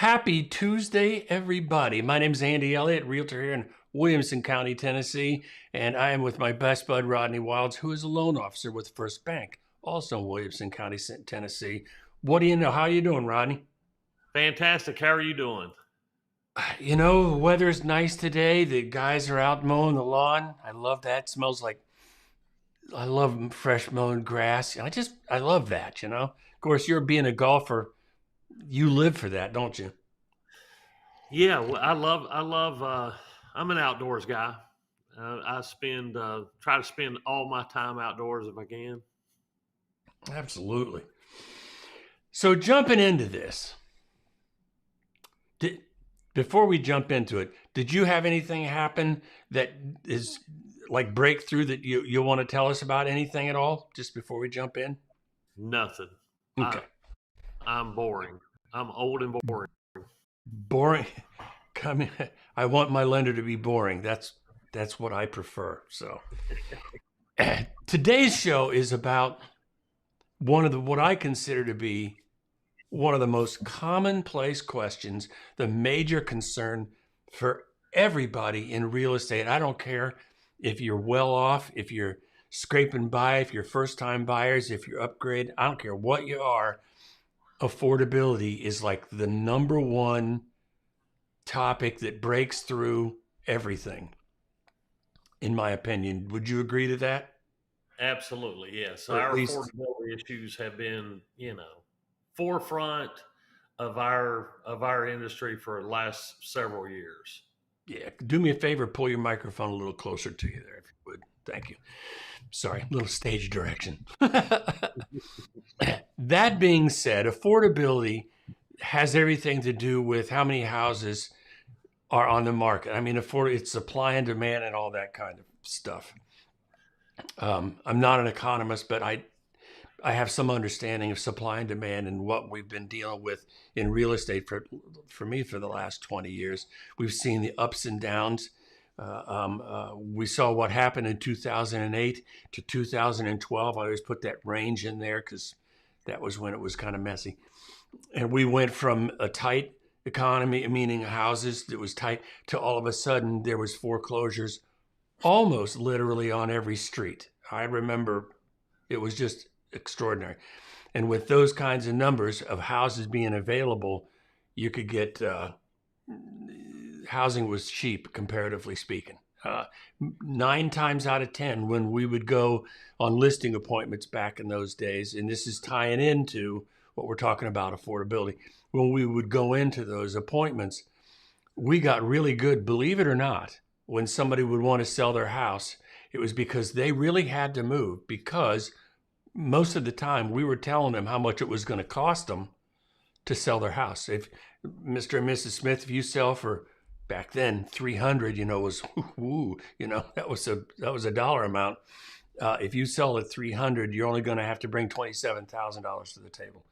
Happy Tuesday, everybody. My name is Andy Elliott, Realtor here in Williamson County, Tennessee, and I am with my best bud, Rodney Wilds, who is a loan officer with First Bank, also in Williamson County, Tennessee. What do you know? How are you doing, Rodney? Fantastic. How are you doing? You know, the weather's nice today. The guys are out mowing the lawn. I love that. It smells like, I love fresh mown grass. I love that, you know. Of course, you're being a golfer. You live for that, don't you? Yeah, well, I'm an outdoors guy. Try to spend all my time outdoors if I can. Absolutely. So jumping into this, before we jump into it, did you have anything happen that is like breakthrough that you want to tell us about? Anything at all? Just before we jump in? Nothing. Okay. I'm boring. I'm old and boring. Boring. I want my lender to be boring. That's what I prefer. So today's show is about what I consider to be one of the most commonplace questions, the major concern for everybody in real estate. I don't care if you're well off, if you're scraping by, if you're first-time buyers, if you're upgrade. I don't care what you are. Affordability is like the number one topic that breaks through everything, in my opinion. Would you agree to that? Absolutely, yes. Or at Our least, affordability issues have been, forefront of our industry for the last several years. yeah. Do me a favor, pull your microphone a little closer to you there, if you would. Thank you. Sorry, little stage direction. That being said, affordability has everything to do with how many houses are on the market. I mean, it's supply and demand and all that kind of stuff. I'm not an economist, but I have some understanding of supply and demand and what we've been dealing with in real estate for me for the last 20 years. We've seen the ups and downs. We saw what happened in 2008 to 2012. I always put that range in there because that was when it was kind of messy. And we went from a tight economy, meaning houses that was tight, to all of a sudden there was foreclosures almost literally on every street. I remember it was just extraordinary. And with those kinds of numbers of houses being available, you could get housing was cheap, comparatively speaking. 9 times out of 10, when we would go on listing appointments back in those days, and this is tying into what we're talking about, affordability, when we would go into those appointments, we got really good, believe it or not, when somebody would want to sell their house, it was because they really had to move, because most of the time we were telling them how much it was going to cost them to sell their house. If Mr. and Mrs. Smith, if you sell for back then 300, was that was a dollar amount. If you sell at 300, you're only going to have to bring $27,000 to the table.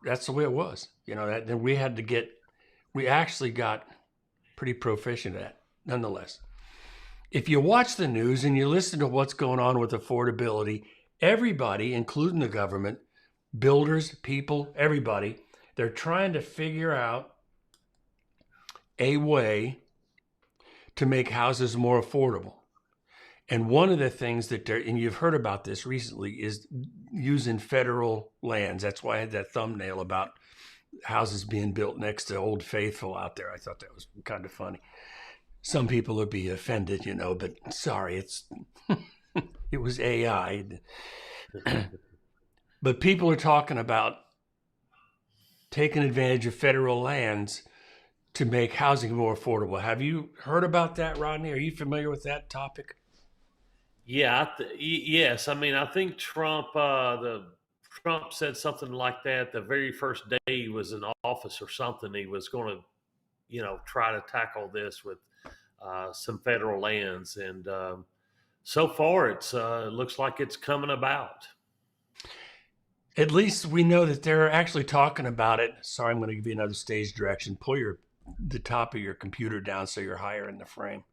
That's the way it was. Then we actually got pretty proficient at it, nonetheless. If you watch the news and you listen to what's going on with affordability, everybody, including the government, builders, people, everybody, they're trying to figure out a way to make houses more affordable. And one of the things and you've heard about this recently, is using federal lands. That's why I had that thumbnail about houses being built next to Old Faithful out there. I thought that was kind of funny. Some people would be offended, but sorry, it was AI. But people are talking about taking advantage of federal lands to make housing more affordable. Have you heard about that, Rodney? Are you familiar with that topic? Yeah, yes. I mean, I think Trump said something like that the very first day he was in office or something. He was going to, try to tackle this with some federal lands, and so far it looks like it's coming about. At least we know that they're actually talking about it. Sorry, I'm going to give you another stage direction. Pull the top of your computer down so you're higher in the frame.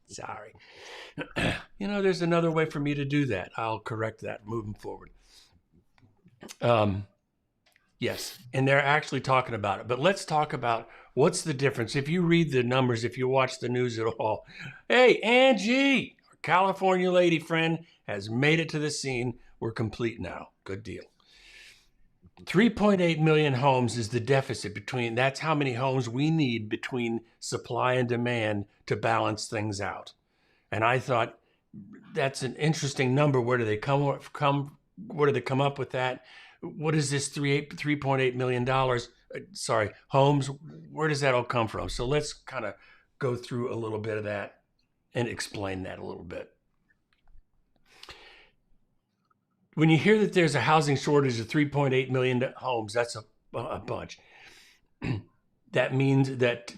Sorry. There's another way for me to do that. I'll correct that moving forward. Yes, and they're actually talking about it. But let's talk about what's the difference. If you read the numbers, if you watch the news at all, hey, Angie, our California lady friend, has made it to the scene. We're complete now. Good deal. 3.8 million homes is the deficit between, that's how many homes we need between supply and demand to balance things out. And I thought that's an interesting number. Where do they where do they come up with that? What is this $3.8 million? Homes. Where does that all come from? So let's kind of go through a little bit of that and explain that a little bit. When you hear that there's a housing shortage of 3.8 million homes, that's a bunch. That means that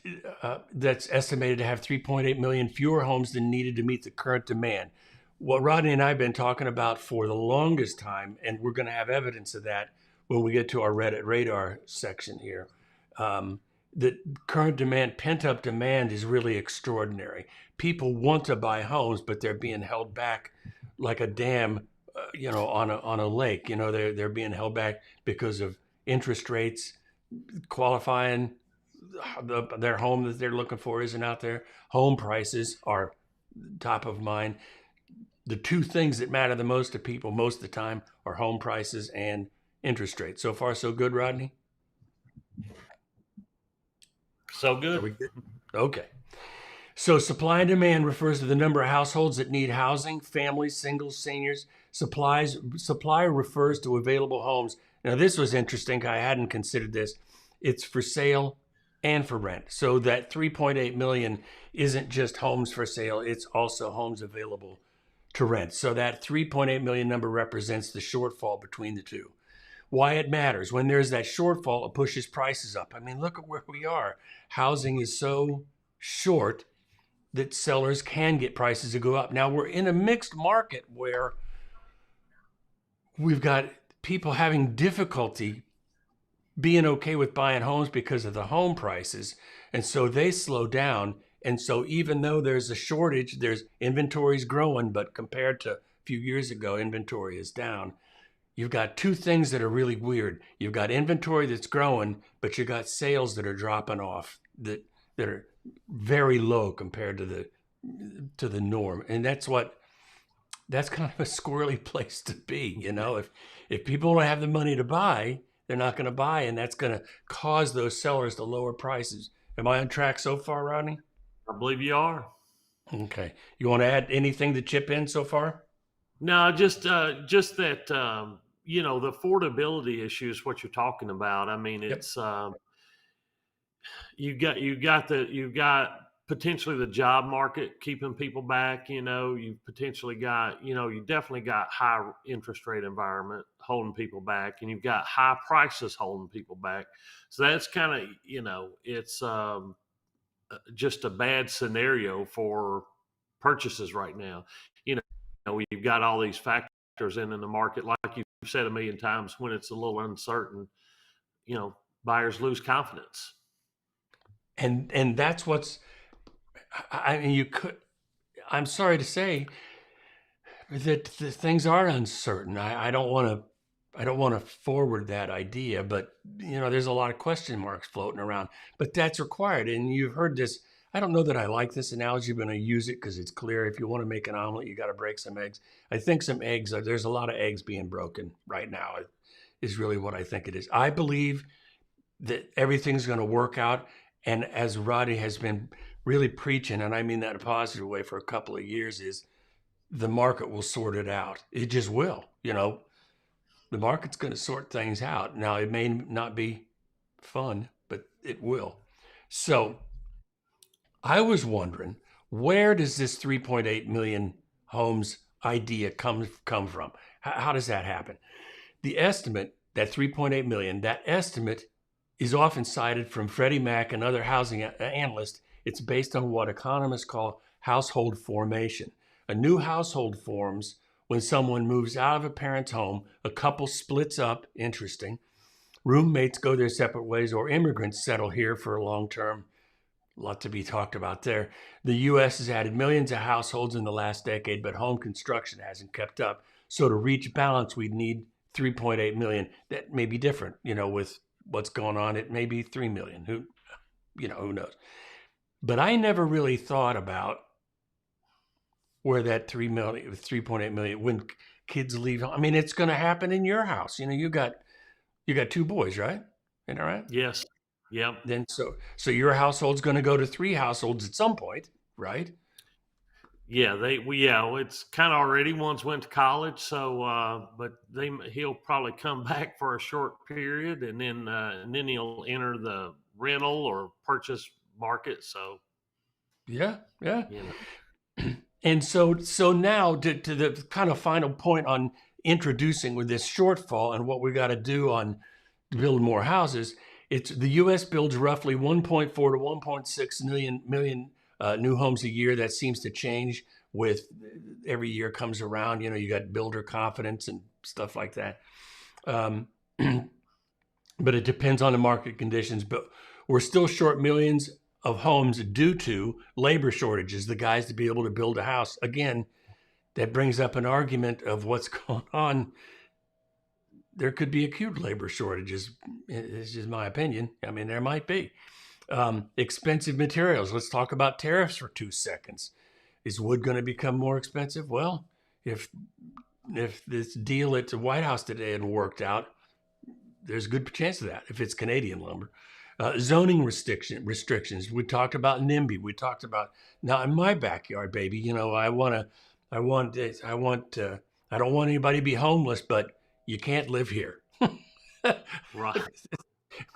that's estimated to have 3.8 million fewer homes than needed to meet the current demand. What Rodney and I have been talking about for the longest time, and we're going to have evidence of that when we get to our Reddit radar section here, that current demand, pent-up demand is really extraordinary. People want to buy homes, but they're being held back like a dam, on a lake. They're being held back because of interest rates, qualifying. Their home that they're looking for isn't out there. Home prices are top of mind. The two things that matter the most to people most of the time are home prices and interest rates. So far, so good, Rodney? So good. Are we good? Okay. So supply and demand refers to the number of households that need housing, families, singles, seniors. Supply refers to available homes. Now, this was interesting. I hadn't considered this. It's for sale and for rent. So that 3.8 million isn't just homes for sale. It's also homes available to rent. So that 3.8 million number represents the shortfall between the two. Why it matters. When there's that shortfall, it pushes prices up. I mean, look at where we are. Housing is so short that sellers can get prices to go up. Now, we're in a mixed market where we've got people having difficulty being okay with buying homes because of the home prices. And so they slow down. And so even though there's a shortage, there's inventory's growing, but compared to a few years ago, inventory is down. You've got two things that are really weird. You've got inventory that's growing, but you got sales that are dropping off that are very low compared to the norm. And that's kind of a squirrely place to be. If people don't have the money to buy, they're not going to buy, and that's going to cause those sellers to lower prices. Am I on track so far, Rodney? I believe you are. Okay. You want to add anything to chip in so far? No, just that the affordability issue is what you're talking about. I mean, it's you got potentially the job market keeping people back. You've potentially got you definitely got high interest rate environment holding people back, and you've got high prices holding people back. So that's kind of it's just a bad scenario for purchases right now. We've got all these factors in the market, like you've said a million times. When it's a little uncertain, buyers lose confidence. And that's what's, I mean, I'm sorry to say that the things are uncertain. I don't want to forward that idea, but there's a lot of question marks floating around, but that's required. And you've heard this. I don't know that I like this analogy, but I use it because it's clear. If you want to make an omelet, you got to break some eggs. I think there's a lot of eggs being broken right now is really what I think it is. I believe that everything's going to work out. And as Rodney has been really preaching, and I mean that in a positive way for a couple of years, is the market will sort it out. It just will. The market's going to sort things out. Now, it may not be fun, but it will. So I was wondering, where does this 3.8 million homes idea come from? How does that happen? The estimate, that 3.8 million, that estimate is often cited from Freddie Mac and other housing analysts. It's based on what economists call household formation. A new household forms when someone moves out of a parent's home, a couple splits up, interesting, roommates go their separate ways, or immigrants settle here for a long term. A lot to be talked about there. The U.S. has added millions of households in the last decade, but home construction hasn't kept up. So to reach balance, we'd need 3.8 million. That may be different, with what's going on. It may be 3 million. Who knows? But I never really thought about where that 3.8 million, when kids leave. I mean, it's going to happen in your house. You got 2 boys, right? Isn't that right? Yes. Yep. Then so your household's going to go to 3 households at some point, right? Yeah, it's kind of already. One's went to college, so but he'll probably come back for a short period, and then he'll enter the rental or purchase market. So Yeah. you know, And so now to the kind of final point on introducing with this shortfall and what we got to do on to build more houses. It's the U.S. builds roughly 1.4 to 1.6 million new homes a year. That seems to change with every year comes around. You got builder confidence and stuff like that. But it depends on the market conditions. But we're still short millions of homes due to labor shortages, the guys to be able to build a house. Again, that brings up an argument of what's going on. There could be acute labor shortages. It's just my opinion. I mean, there might be. Expensive materials. Let's talk about tariffs for 2 seconds. Is wood going to become more expensive? Well, if this deal at the White House today had worked out, there's a good chance of that if it's Canadian lumber. Zoning restrictions. We talked about NIMBY. We talked about, now in my backyard, baby, I don't want anybody to be homeless, but you can't live here. right.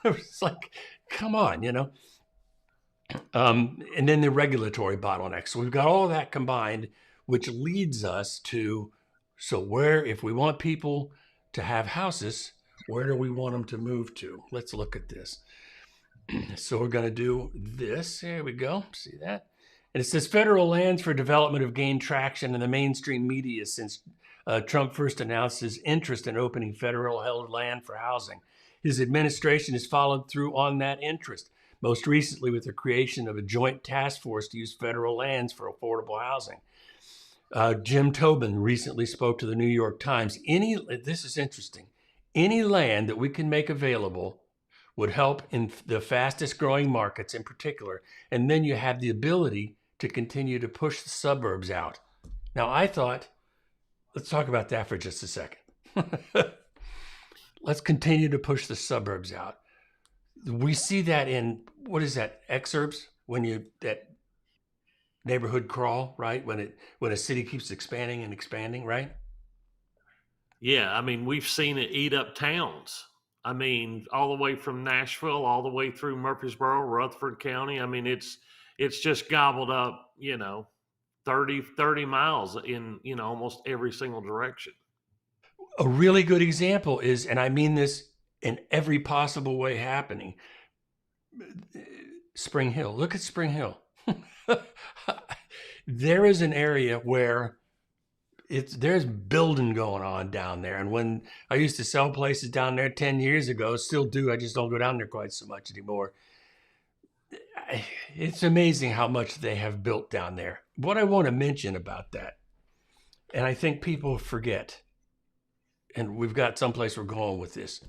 It's like, come on, and then the regulatory bottlenecks. So we've got all of that combined, which leads us to, if we want people to have houses, where do we want them to move to? Let's look at this. So we're going to do this. There we go. See that? And it says federal lands for development have gained traction in the mainstream media since Trump first announced his interest in opening federal held land for housing. His administration has followed through on that interest, most recently with the creation of a joint task force to use federal lands for affordable housing. Jim Tobin recently spoke to the New York Times. This is interesting. Any land that we can make available would help in the fastest growing markets in particular. And then you have the ability to continue to push the suburbs out. Now, I thought, let's talk about that for just a second. Let's continue to push the suburbs out. We see that in, what is that, exurbs? That neighborhood crawl, right? When a city keeps expanding and expanding, right? Yeah, I mean, we've seen it eat up towns. I mean, all the way from Nashville, all the way through Murfreesboro, Rutherford County. I mean, it's just gobbled up, 30 miles in, almost every single direction. A really good example is, and I mean this in every possible way happening, Spring Hill. Look at Spring Hill. There is an area where there's building going on down there. And when I used to sell places down there 10 years ago, still do, I just don't go down there quite so much anymore. It's amazing how much they have built down there. What I want to mention about that, and I think people forget, and we've got someplace we're going with this.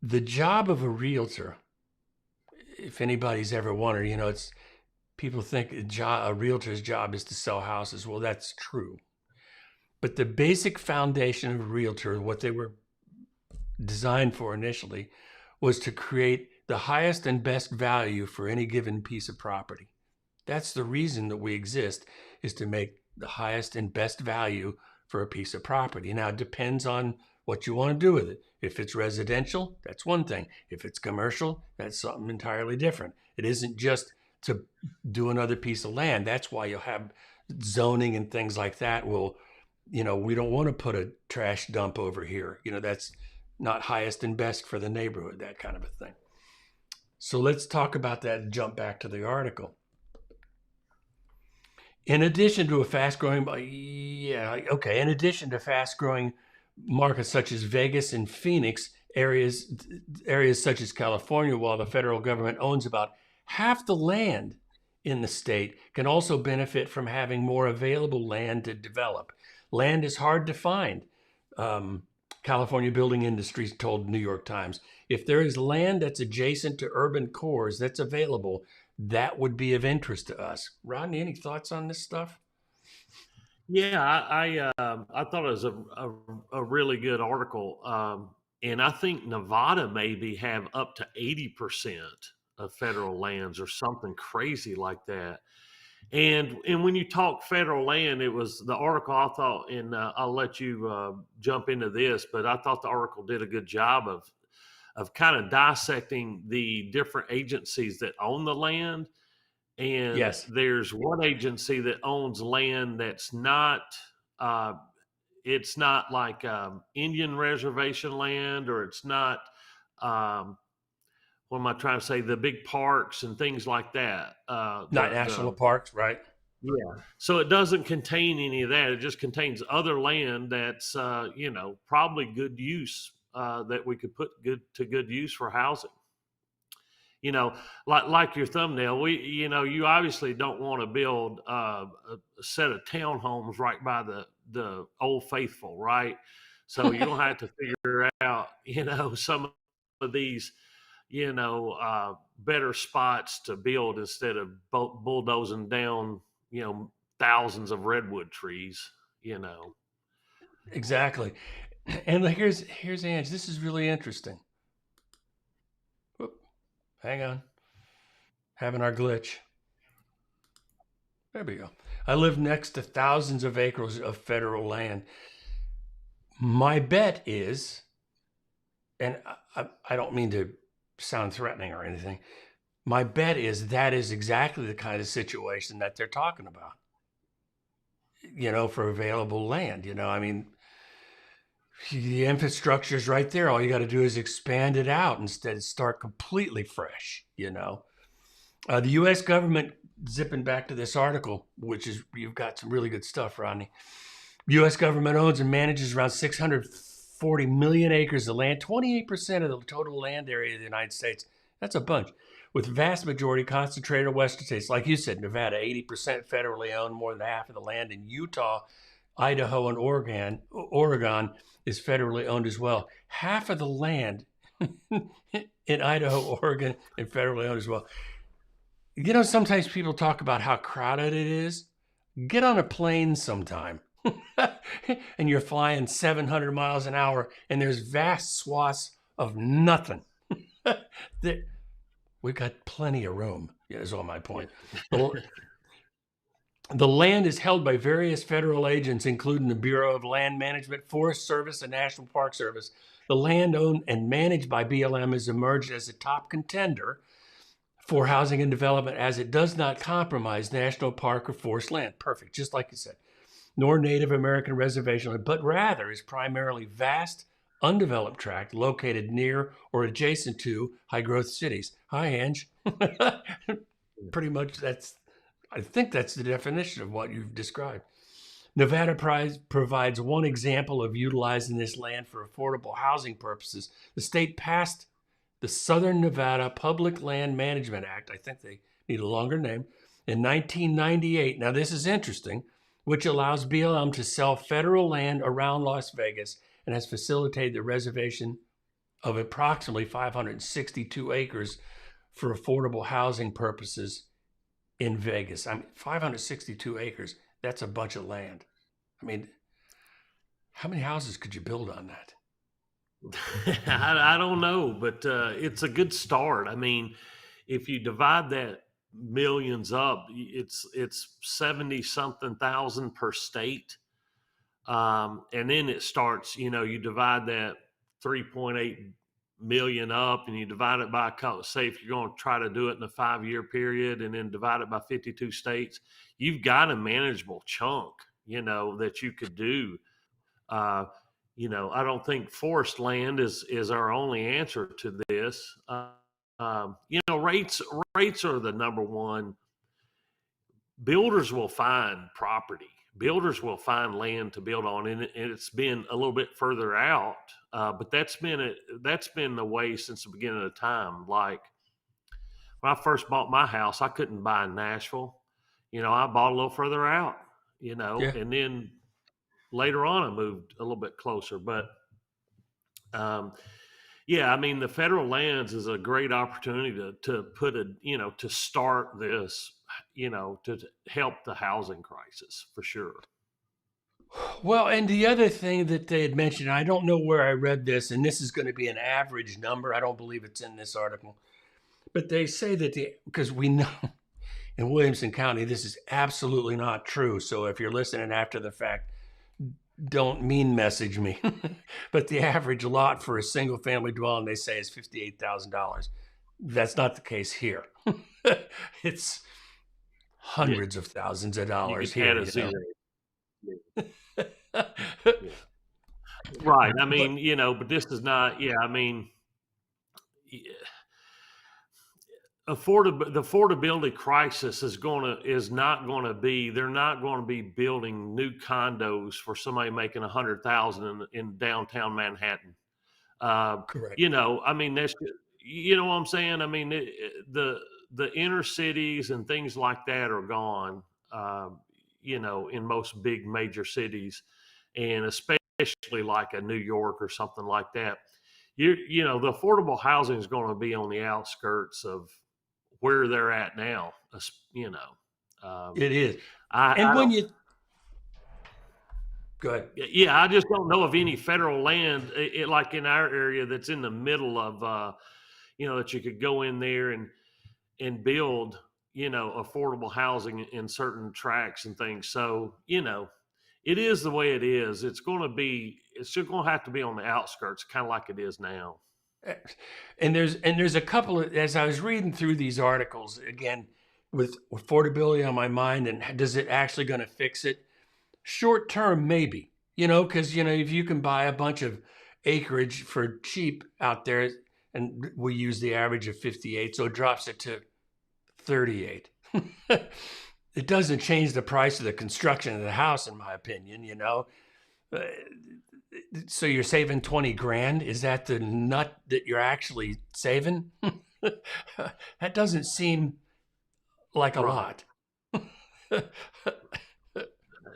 The job of a realtor, if anybody's ever wondered, it's people think a realtor's job is to sell houses. Well, that's true. But the basic foundation of a realtor, what they were designed for initially, was to create the highest and best value for any given piece of property. That's the reason that we exist, is to make the highest and best value for a piece of property. Now, it depends on what you want to do with it. If it's residential, that's one thing. If it's commercial, that's something entirely different. It isn't just to do another piece of land. That's why you'll have zoning and things like that. We don't want to put a trash dump over here. That's not highest and best for the neighborhood, that kind of a thing. So let's talk about that and jump back to the article. In addition to fast-growing markets such as Vegas and Phoenix, areas such as California, while the federal government owns about half the land in the state, can also benefit from having more available land to develop. Land is hard to find. California Building Industries told New York Times, if there is land that's adjacent to urban cores that's available, that would be of interest to us. Rodney, any thoughts on this stuff? Yeah, I thought it was a really good article, and I think Nevada maybe have up to 80% of federal lands or something crazy like that. And when you talk federal land, it was the article I thought, and I'll let you jump into this, but I thought the article did a good job of kind of dissecting the different agencies that own the land. And Yes. there's one agency that owns land that's not uh, it's not like Indian reservation land, or it's not um, what am I trying to say, the big parks and things like that. Not national parks, right? Yeah. So it doesn't contain any of that. It just contains other land that's probably good use, that we could put good use for housing. You know, like your thumbnail, you obviously don't want to build a set of townhomes right by the Old Faithful, right? So you're gonna have to figure out, some of these, better spots to build instead of bulldozing down, thousands of redwood trees. You know. Exactly. And here's Ange. This is really interesting. Whoop, hang on. Having our glitch. There we go. I live next to thousands of acres of federal land. My bet is, and I don't mean to sound threatening or anything, my bet is that is exactly the kind of situation that they're talking about, for available land. I mean, the infrastructure is right there. All you got to do is expand it out instead of start completely fresh. The U.S. government, zipping back to this article, which is, you've got some really good stuff, Rodney. The U.S. government owns and manages around 640 million acres of land, 28% of the total land area of the United States. That's a bunch, with the vast majority concentrated in western states. Like you said, Nevada, 80% federally owned, more than half of the land in Utah, Idaho, and Oregon is federally owned as well. Half of the land in Idaho, Oregon, and federally owned as well. Sometimes people talk about how crowded it is. Get on a plane sometime and you're flying 700 miles an hour and there's vast swaths of nothing. We've got plenty of room, is all my point. The land is held by various federal agents, including the Bureau of Land Management, Forest Service, and National Park Service. The land owned and managed by BLM has emerged as a top contender for housing and development, as it does not compromise national park or forest land. Perfect, just like you said. Nor Native American reservation land, but rather is primarily vast, undeveloped tract located near or adjacent to high-growth cities. Hi, Ange. Pretty much I think that's the definition of what you've described. Nevada provides one example of utilizing this land for affordable housing purposes. The state passed the Southern Nevada Public Land Management Act, I think they need a longer name, in 1998. Now, this is interesting, which allows BLM to sell federal land around Las Vegas and has facilitated the reservation of approximately 562 acres for affordable housing purposes in Vegas. 562 acres, that's a bunch of land. I mean, how many houses could you build on that? I don't know, but it's a good start. I mean, if you divide that millions up, it's 70 something thousand per state. And then it starts, you divide that 3.8 million up and you divide it by, say, if you're going to try to do it in a 5-year period and then divide it by 52 states, you've got a manageable chunk, that you could do. I don't think forest land is our only answer to this. Rates are the number one. Builders will find property. Builders will find land to build on, and it's been a little bit further out, but that's been the way since the beginning of time. Like when I first bought my house, I couldn't buy in Nashville. I bought a little further out. Yeah. And then later on I moved a little bit closer. But Um, yeah, I mean, the federal lands is a great opportunity to put a, to start this, to help the housing crisis for sure. Well, and the other thing that they had mentioned, I don't know where I read this, and this is going to be an average number. I don't believe it's in this article, but they say that because we know in Williamson County, this is absolutely not true. So if you're listening after the fact, don't mean message me. But the average lot for a single family dwelling, they say, is $58,000. That's not the case here. It's Yeah, hundreds of thousands of you dollars can here, add a you know. zero. Yeah. Right. I But mean, but this is not. Yeah. I mean, yeah, the affordability crisis is not going to be. They're not going to be building new condos for somebody making 100,000 in downtown Manhattan. correct. I mean, that's, what I'm saying. I mean, the inner cities and things like that are gone. In most big major cities, and especially like a New York or something like that. The affordable housing is going to be on the outskirts of where they're at now. You know, It is. I And when don't. you go ahead. Yeah, I just don't know of any federal land, like in our area, that's in the middle of, that you could go in there and build, affordable housing in certain tracts and things. So, it is the way it is. It's just going to have to be on the outskirts, kind of like it is now. And there's a couple of, as I was reading through these articles again, with affordability on my mind, and does it actually going to fix it? Short term, maybe, because if you can buy a bunch of acreage for cheap out there, and we use the average of 58, so it drops it to 38. It doesn't change the price of the construction of the house, in my opinion. Uh, So you're saving 20 grand? Is that the nut that you're actually saving? That doesn't seem like a Right. lot.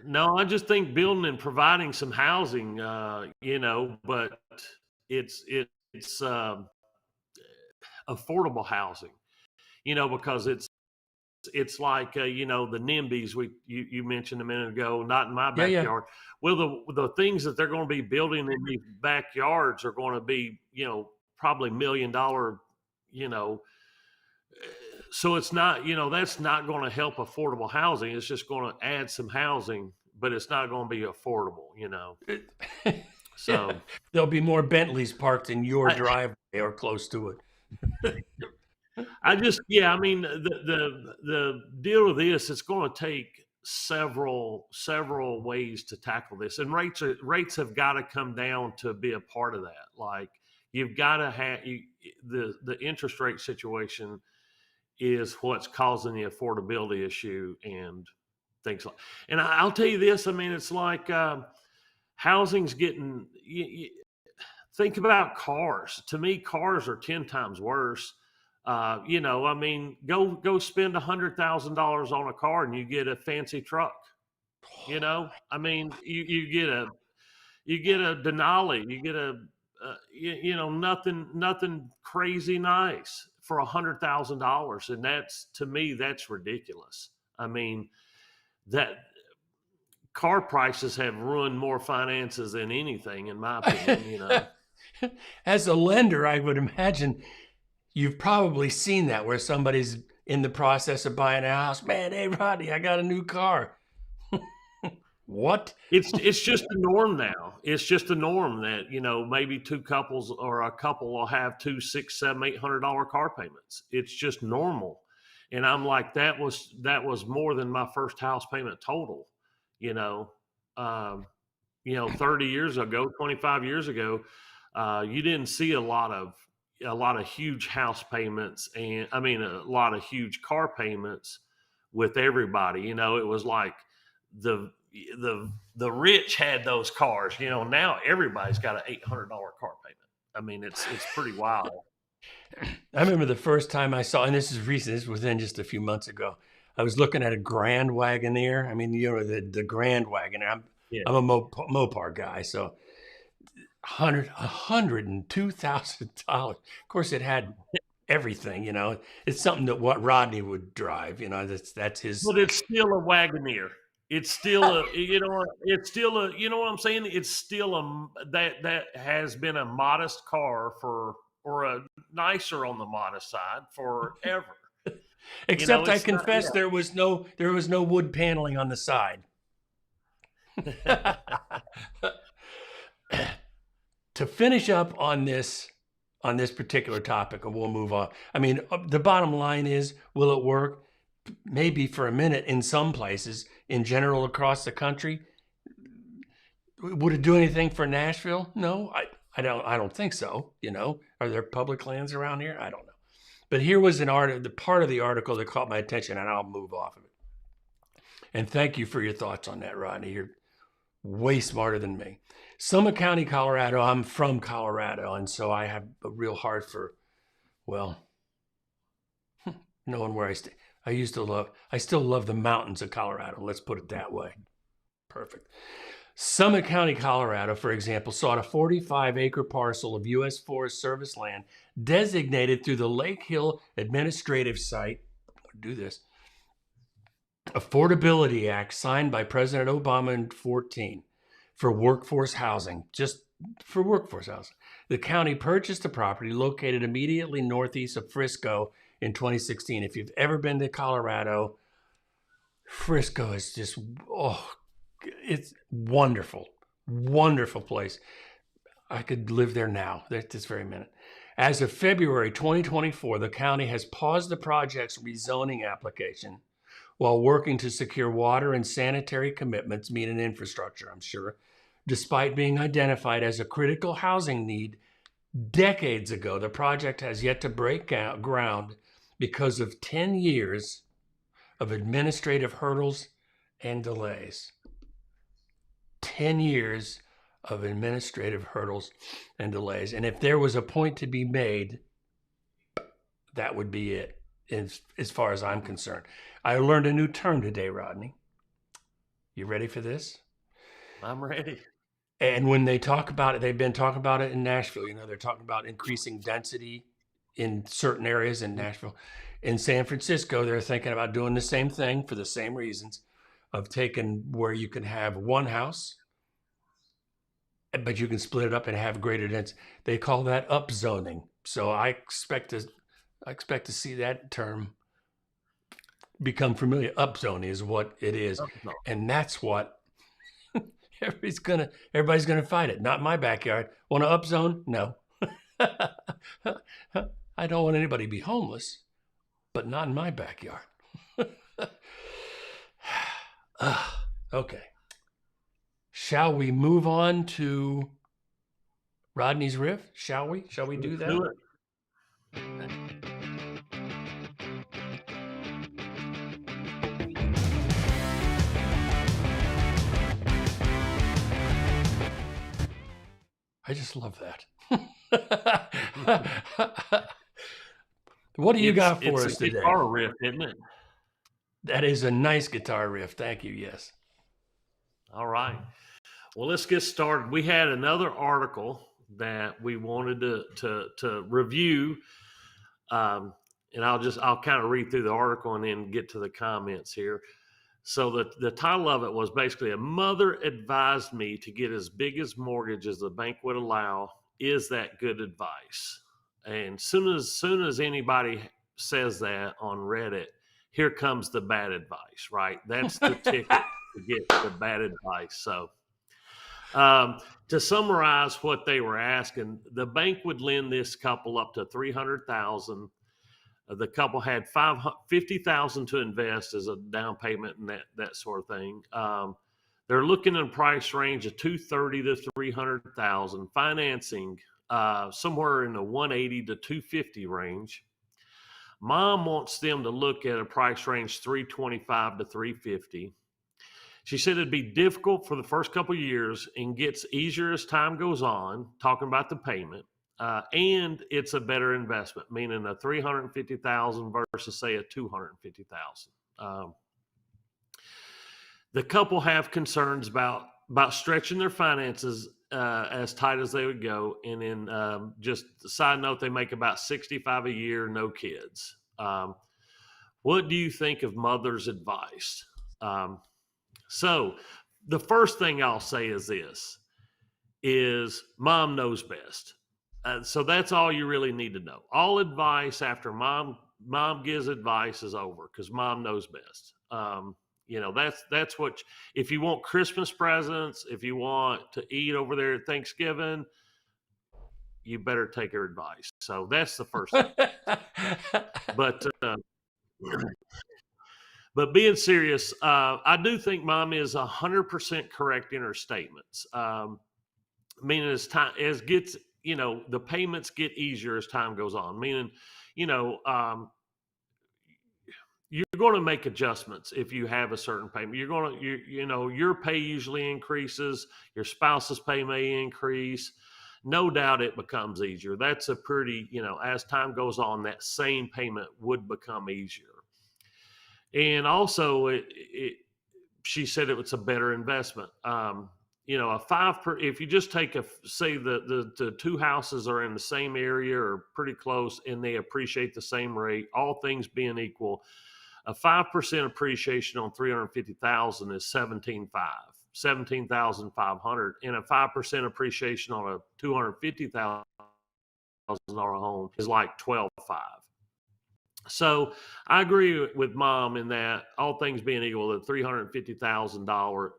No, I just think building and providing some housing, but it's affordable housing, because it's like, the NIMBYs you mentioned a minute ago, not in my Yeah, yeah. backyard. Well, the things that they're going to be building in these backyards are going to be, probably $1 million, you know. So it's not, that's not going to help affordable housing. It's just going to add some housing, but it's not going to be affordable. Yeah. So There'll be more Bentleys parked in your I, driveway or close to it. I just, yeah, I mean, the deal with this, it's going to take several ways to tackle this, and rates have got to come down to be a part of that. Like, you've got to the interest rate situation is what's causing the affordability issue and things like. And I'll tell you this, I mean, it's like, housing's getting. Think about cars. To me, cars are 10 times worse. I mean, go spend $100,000 on a car and you get a fancy truck. I mean, you get a Denali, you get nothing crazy nice for $100,000, and that's, to me, that's ridiculous. I mean, that car prices have ruined more finances than anything, in my opinion. As a lender, I would imagine you've probably seen that where somebody's in the process of buying a house. Man, hey, Rodney, I got a new car. What? It's just the norm now. It's just the norm that, maybe two couples or a couple will have two, $600, $700, $800 car payments. It's just normal. And I'm like, that was more than my first house payment total. You know, um, 30 years ago, 25 years ago, you didn't see a lot of huge house payments, and I mean a lot of huge car payments with everybody. It was like the the rich had those cars. Now everybody's got an $800 car payment. I mean, it's pretty wild. I remember the first time I saw, and this is recent, this was within just a few months ago. I was looking at a Grand Wagoneer. I mean, the Grand Wagoneer. Yeah. I'm a Mopar guy, so $102,000. Of course, it had everything. It's something that what Rodney would drive. That's his. But it's still a Wagoneer. It's still it's still you know what I'm saying? It's still that has been a modest car or a nicer on the modest side forever. Except I It's not, confess there was no wood paneling on the side. yeah. To finish up on this particular topic, and we'll move on. I mean, the bottom line is, will it work? Maybe for a minute in some places. In general, across the country, would it do anything for Nashville? No, I don't think so. Are there public lands around here? I don't know. But here was the part of the article that caught my attention, and I'll move off of it. And thank you for your thoughts on that, Rodney. You're way smarter than me. Summit County, Colorado. I'm from Colorado, and so I have a real heart for, well, knowing where I stay. I still love the mountains of Colorado. Let's put it that way. Perfect. Summit County, Colorado, for example, sought a 45-acre parcel of U.S. Forest Service land designated through the Lake Hill Administrative Site. Do this. Affordability Act signed by President Obama in 2014 for workforce housing, just for workforce housing. The county purchased the property located immediately northeast of Frisco in 2016. If you've ever been to Colorado, Frisco is just, it's wonderful, wonderful place. I could live there now, at this very minute. As of February 2024, the county has paused the project's rezoning application while working to secure water and sanitary commitments, meaning infrastructure, I'm sure, despite being identified as a critical housing need decades ago. The project has yet to break ground because of 10 years of administrative hurdles and delays. 10 years of administrative hurdles and delays. And if there was a point to be made, that would be it, as far as I'm concerned. I learned a new term today, Rodney. You ready for this? I'm ready. And when they talk about it, they've been talking about it in Nashville. They're talking about increasing density in certain areas in Nashville. In San Francisco, they're thinking about doing the same thing for the same reasons, of taking where you can have one house, but you can split it up and have greater density. They call that upzoning. So I expect to see that term become familiar. Upzoning is what it is. And that's what everybody's gonna fight it. Not in my backyard. Want to upzone? No. I don't want anybody to be homeless, but not in my backyard. Okay. Shall we move on to Rodney's Riff? Shall we? Shall we do that? Do it. I just love that. What do you got for us today? It's a guitar riff, isn't it? That is a nice guitar riff. Thank you. Yes. All right. Well, let's get started. We had another article that we wanted to review, and I'll kind of read through the article and then get to the comments here. So the title of it was basically, a mother advised me to get as big as mortgage as the bank would allow. Is that good advice? And soon as anybody says that on Reddit, here comes the bad advice, right? That's the ticket to get the bad advice. So to summarize what they were asking, the bank would lend this couple up to $300,000. The couple had $50,000 to invest as a down payment and that sort of thing. They're looking at a price range of $230,000 to $300,000. Financing somewhere in the $180,000 to $250,000 range. Mom wants them to look at a price range $325,000 to $350,000. She said it'd be difficult for the first couple of years and gets easier as time goes on, talking about the payment. And it's a better investment, meaning a $350,000 versus, say, a $250,000. The couple have concerns about stretching their finances as tight as they would go. And then just a side note, they make about 65 a year, no kids. What do you think of mother's advice? So the first thing I'll say is this is mom knows best. So that's all you really need to know. All advice after mom gives advice is over because mom knows best. That's what if you want Christmas presents, if you want to eat over there at Thanksgiving, you better take her advice. So that's the first thing. But but being serious, I do think mom is 100% correct in her statements. Meaning as gets, the payments get easier as time goes on. Meaning, you know, you're going to make adjustments if you have a certain payment. Your pay usually increases, your spouse's pay may increase. No doubt it becomes easier. That's a pretty, as time goes on, that same payment would become easier. And also, she said it was a better investment. If you just take say the two houses are in the same area or pretty close and they appreciate the same rate, all things being equal, a 5% appreciation on 350,000 is 17,500, and a 5% appreciation on a $250,000 home is like 12,500. So I agree with mom in that all things being equal, the $350,000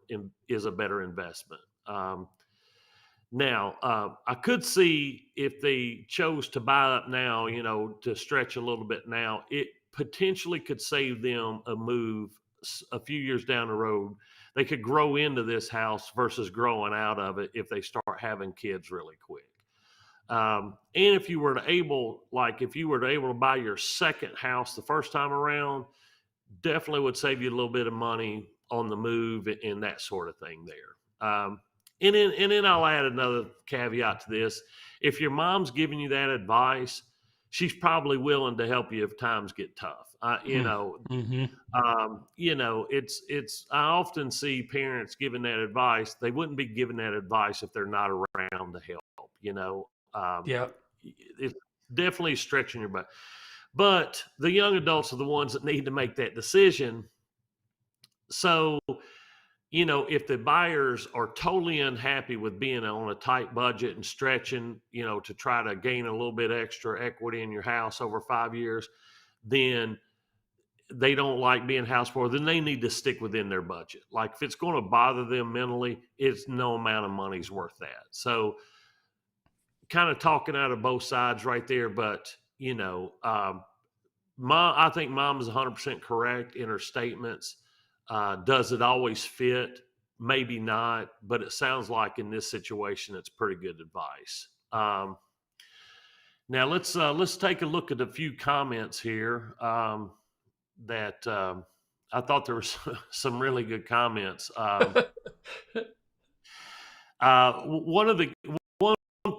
is a better investment. Now, I could see if they chose to buy up now, to stretch a little bit now, it potentially could save them a move a few years down the road. They could grow into this house versus growing out of it if they start having kids really quick. And if you were able to buy your second house the first time around, definitely would save you a little bit of money on the move and that sort of thing there. And then I'll add another caveat to this. If your mom's giving you that advice, she's probably willing to help you if times get tough. Mm-hmm. It's I often see parents giving that advice. They wouldn't be giving that advice if they're not around to help. Yeah. It's definitely stretching your butt. But the young adults are the ones that need to make that decision. So, if the buyers are totally unhappy with being on a tight budget and stretching, to try to gain a little bit extra equity in your house over 5 years, then they don't like being house poor, then they need to stick within their budget. Like if it's going to bother them mentally, it's no amount of money's worth that. So kind of talking out of both sides right there, but I think mom is 100% correct in her statements. Does it always fit? Maybe not, but it sounds like in this situation, it's pretty good advice. Now let's take a look at a few comments here that I thought there were some really good comments. One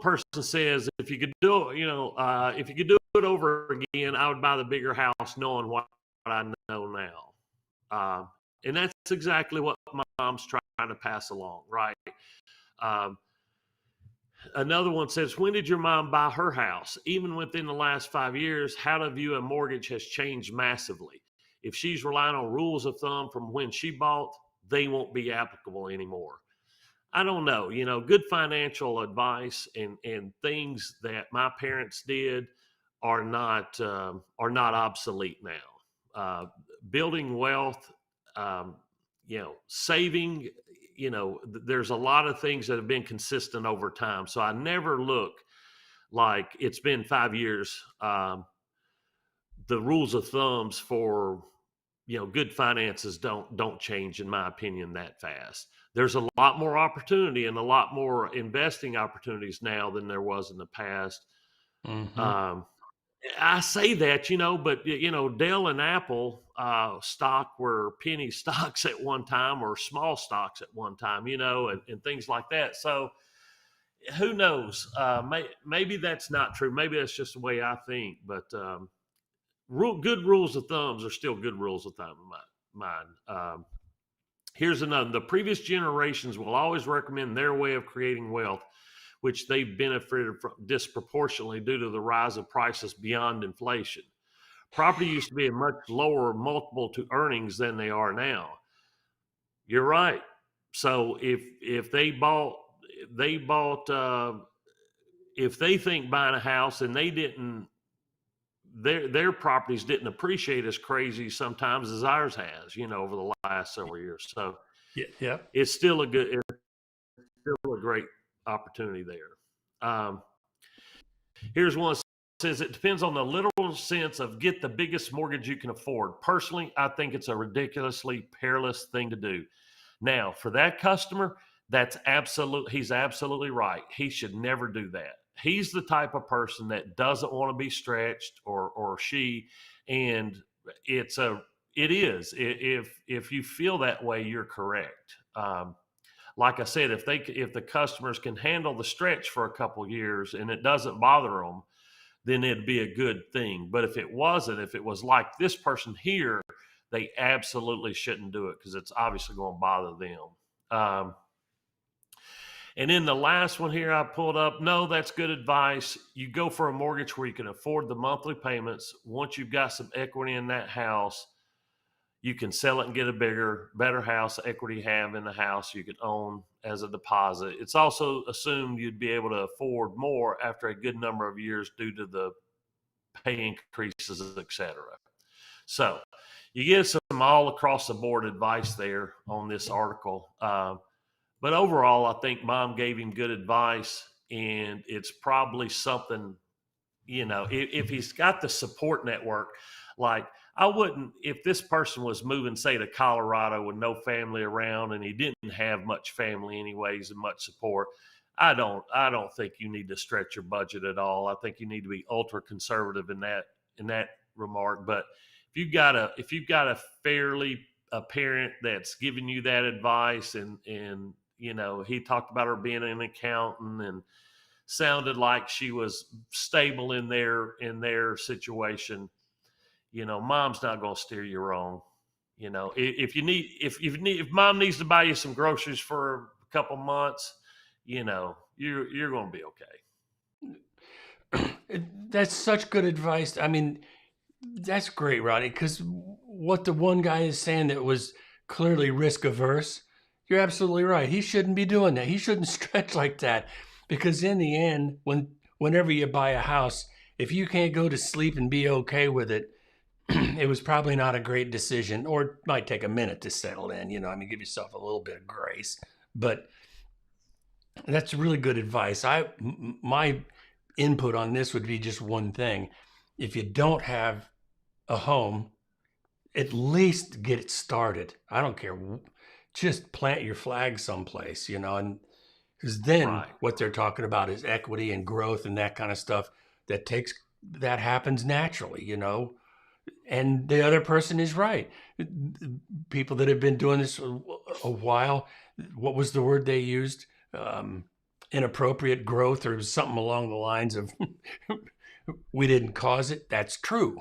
person says, if you could do it, if you could do it over again, I would buy the bigger house, knowing what I know now. And that's exactly what mom's trying to pass along, right? Another one says, when did your mom buy her house? Even within the last 5 years, how to view a mortgage has changed massively. If she's relying on rules of thumb from when she bought, they won't be applicable anymore. I don't know. Good financial advice and things that my parents did are not obsolete now. Building wealth, saving. There's a lot of things that have been consistent over time. So I never look like it's been 5 years. The rules of thumbs for good finances don't change, in my opinion, that fast. There's a lot more opportunity and a lot more investing opportunities now than there was in the past. Mm-hmm. I say that, but Dell and Apple stock were penny stocks at one time, or small stocks at one time, and things like that. So who knows? Maybe that's not true. Maybe that's just the way I think. But good rules of thumbs are still good rules of thumb in mine. Here's another. The previous generations will always recommend their way of creating wealth, which they benefited from disproportionately due to the rise of prices beyond inflation. Property used to be a much lower multiple to earnings than they are now. You're right. So if they bought if they think buying a house and they didn't their properties didn't appreciate as crazy sometimes as ours has, over the last several years. So Yeah, yeah. it's still a great opportunity there. Here's one that says it depends on the literal sense of get the biggest mortgage you can afford. Personally, I think it's a ridiculously perilous thing to do. Now, for that customer, he's absolutely right. He should never do that. He's the type of person that doesn't want to be stretched, or she, and it is. If you feel that way, you're correct. Like I said, if the customers can handle the stretch for a couple years and it doesn't bother them, then it'd be a good thing. But if it wasn't, if it was like this person here, they absolutely shouldn't do it because it's obviously going to bother them. And then the last one here I pulled up, no, that's good advice. You go for a mortgage where you can afford the monthly payments. Once you've got some equity in that house, you can sell it and get a better house. Equity you have in the house you can own as a deposit. It's also assumed you'd be able to afford more after a good number of years due to the pay increases, etc. So you get some all across the board advice there on this article. But overall, I think Mom gave him good advice, and it's probably something, if he's got the support network, like I wouldn't, if this person was moving, say, to Colorado with no family around and he didn't have much family anyways and much support, I don't think you need to stretch your budget at all. I think you need to be ultra conservative in that remark. But if you've got a parent that's giving you that advice, and he talked about her being an accountant and sounded like she was stable in their situation, Mom's not going to steer you wrong. If Mom needs to buy you some groceries for a couple months, you're going to be okay. That's such good advice. I mean, that's great, Rodney, because what the one guy is saying that was clearly risk averse, you're absolutely right. He shouldn't be doing that. He shouldn't stretch like that, because in the end, whenever you buy a house, if you can't go to sleep and be okay with it, it was probably not a great decision, or it might take a minute to settle in. Give yourself a little bit of grace. But that's really good advice. My input on this would be just one thing: if you don't have a home, at least get it started. I don't care. Just plant your flag someplace, and because then Right. what they're talking about is equity and growth and that kind of stuff that happens naturally, and the other person is right. People that have been doing this a while, what was the word they used? Inappropriate growth, or something along the lines of we didn't cause it. That's true.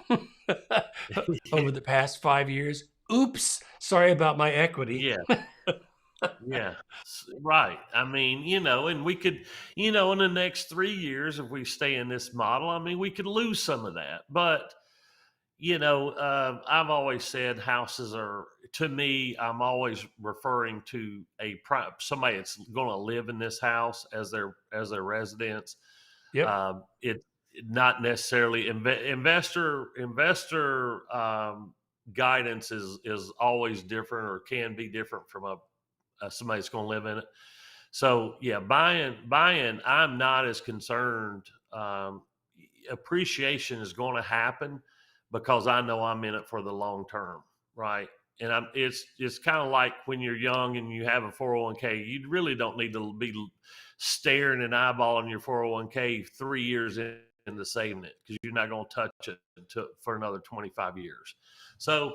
Over the past 5 years. Oops, sorry about my equity. Yeah. Yeah. Right. I mean, and we could, in the next 3 years, if we stay in this model, I mean, we could lose some of that. But, I've always said houses are, to me, I'm always referring to somebody that's going to live in this house as their residence. Yep. It not necessarily investor guidance is always different, or can be different from somebody that's going to live in it. So yeah, buying, I'm not as concerned. Appreciation is going to happen because I know I'm in it for the long term, right? And it's kind of like when you're young and you have a 401k, you really don't need to be staring and eyeballing your 401k 3 years into saving it, because you're not going to touch it for another 25 years. So,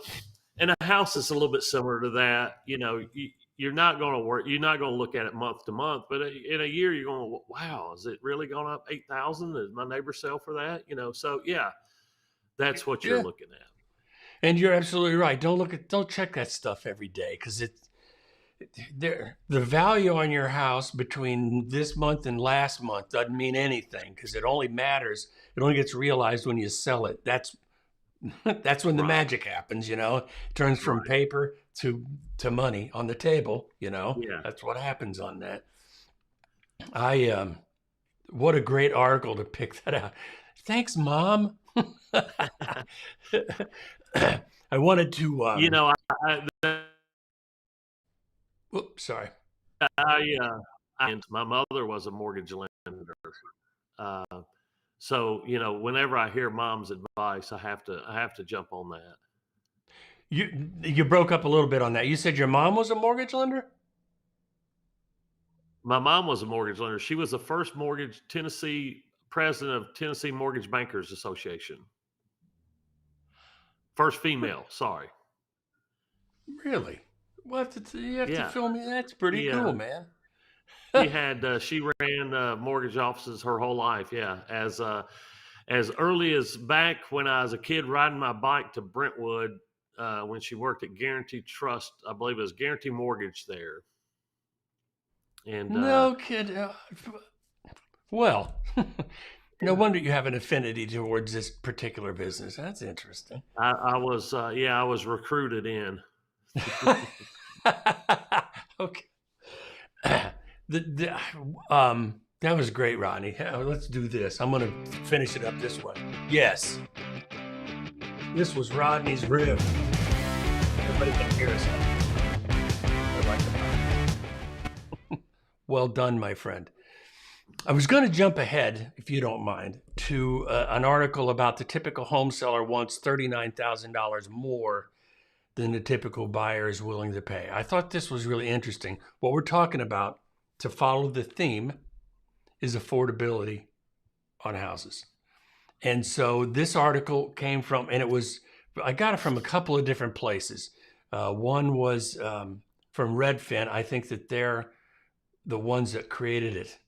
and a house is a little bit similar to that. You're not going to work. You're not going to look at it month to month, but in a year, you're going, wow, is it really going up 8,000? Did my neighbor sell for that? So yeah, that's what you're looking at. And you're absolutely right. Don't check that stuff every day, because the value on your house between this month and last month doesn't mean anything because it only matters. It only gets realized when you sell it. That's when the Right. magic happens. It turns from Right. paper to money on the table. Yeah. That's what happens on that. I What a great article to pick that out. Thanks, Mom. I wanted to. You know, I, Oops, sorry. and my mother was a mortgage lender. Uh, so whenever I hear mom's advice, I have to jump on that. You broke up a little bit on that. You said your mom was a mortgage lender? My mom was a mortgage lender. She was the first president of Tennessee Mortgage Bankers Association. First female. Sorry. Really? You have to Yeah. fill me. That's pretty Yeah. cool, man. She ran mortgage offices her whole life. Yeah, as early as back when I was a kid riding my bike to Brentwood, when she worked at Guarantee Trust, I believe it was Guarantee Mortgage there. And No kid. Well, no wonder you have an affinity towards this particular business. That's interesting. I was recruited in. Okay. the, that was great, Rodney. Let's do this. I'm going to finish it up this way. Yes. This was Rodney's Riff. Everybody can hear us. I like it. Well done, my friend. I was going to jump ahead, if you don't mind, to an article about the typical home seller wants $39,000 more than the typical buyer is willing to pay. I thought this was really interesting. What we're talking about, to follow the theme, is affordability on houses. And so this article came from, and I got it from a couple of different places. One was from Redfin. I think that they're the ones that created it.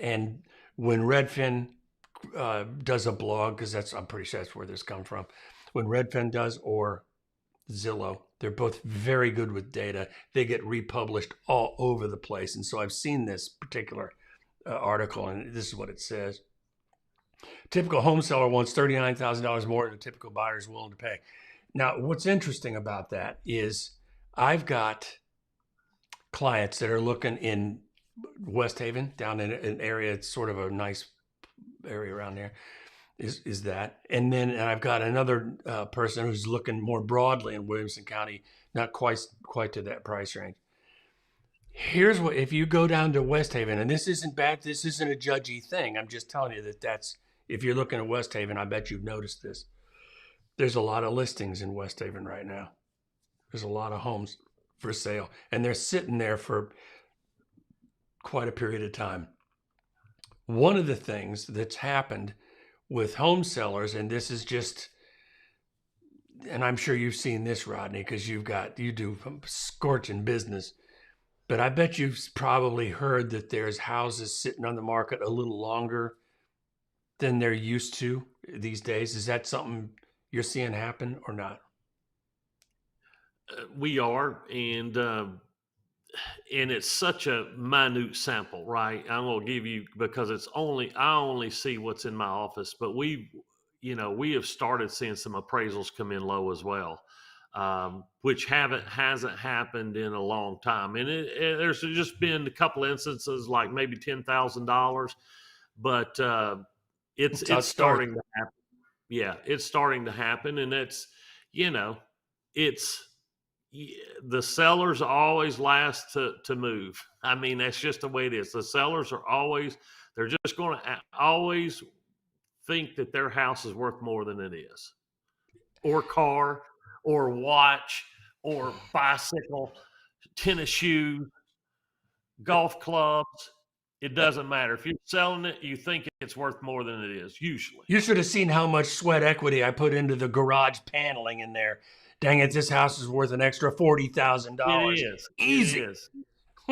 And when Redfin does a blog, because I'm pretty sure that's where this comes from, when Redfin does, or Zillow, they're both very good with data. They get republished all over the place. And so I've seen this particular article, and this is what it says. Typical home seller wants $39,000 more than a typical buyer is willing to pay. Now, what's interesting about that is I've got clients that are looking in West Haven, down in an area, it's sort of a nice area around there, is that. And then I've got another person who's looking more broadly in Williamson County, not quite to that price range. Here's what, if you go down to West Haven, and this isn't bad, this isn't a judgy thing. I'm just telling you that's, if you're looking at West Haven, I bet you've noticed this. There's a lot of listings in West Haven right now. There's a lot of homes for sale, and they're sitting there for quite a period of time. One of the things that's happened with home sellers, and this is just, and I'm sure you've seen this, Rodney, because you do scorching business, but I bet you've probably heard that there's houses sitting on the market a little longer than they're used to these days. Is that something you're seeing happen or not? We are, and it's such a minute sample, right? I'm going to give you, because I only see what's in my office, but we have started seeing some appraisals come in low as well, which hasn't happened in a long time. And there's just been a couple instances, like maybe $10,000, but it's starting to happen. Yeah, it's starting to happen, and it's the sellers always last to move. I mean, that's just the way it is. The sellers they're just going to always think that their house is worth more than it is, or car, or watch, or bicycle, tennis shoes, golf clubs. It doesn't matter. If you're selling it, you think it's worth more than it is, usually. You should have seen how much sweat equity I put into the garage paneling in there. Dang it, this house is worth an extra $40,000. It is. Easy. It is.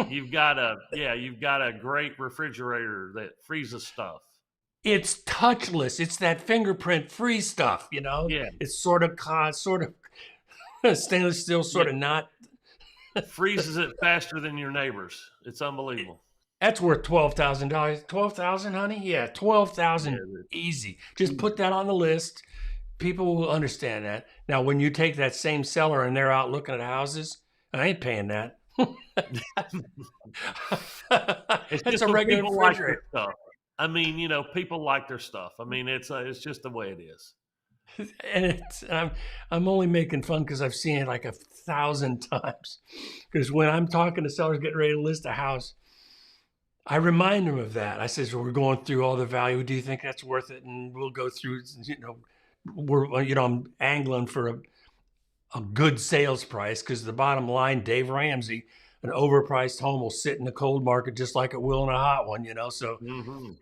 You've got a great refrigerator that freezes stuff. It's touchless. It's that fingerprint free stuff, Yeah. It's sort of stainless steel, sort of not. freezes it faster than your neighbors. It's unbelievable. That's worth $12,000. 12,000, honey? Yeah, Yeah, 12,000 easy. Just put that on the list. People will understand that. Now, when you take that same seller and they're out looking at houses, I ain't paying that. it's That's just a when regular people like their refrigerator. stuff. I mean, people like their stuff. I mean, it's just the way it is. And I'm only making fun because I've seen it like 1,000 times. Because when I'm talking to sellers getting ready to list a house, I remind them of that. I says, well, we're going through all the value. Do you think that's worth it? And we'll go through, I'm angling for a good sales price because the bottom line, Dave Ramsey, an overpriced home will sit in the cold market just like it will in a hot one, So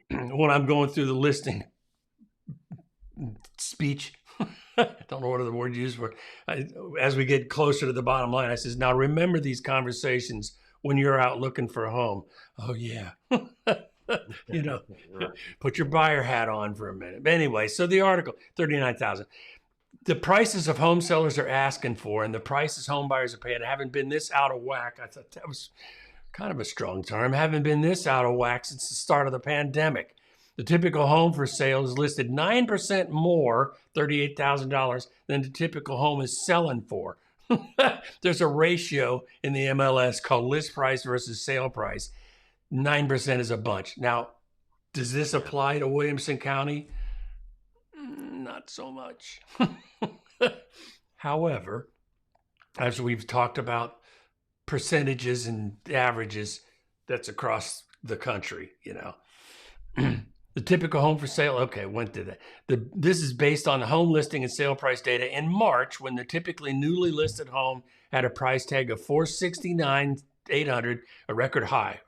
when I'm going through the listing speech, I don't know what other word to use for it. As we get closer to the bottom line, I says, now remember these conversations when you're out looking for a home. Oh, yeah. Right. Put your buyer hat on for a minute. But anyway, so the article, 39,000. The prices of home sellers are asking for and the prices home buyers are paying haven't been this out of whack. I thought that was kind of a strong term. Haven't been this out of whack since the start of the pandemic. The typical home for sale is listed 9% more, $38,000, than the typical home is selling for. There's a ratio in the MLS called list price versus sale price. 9% is a bunch. Now, does this apply to Williamson County? Not so much. However, as we've talked about percentages and averages, that's across the country, The typical home for sale, okay, went to that. This is based on the home listing and sale price data in March when the typically newly listed home had a price tag of $469,800, a record high.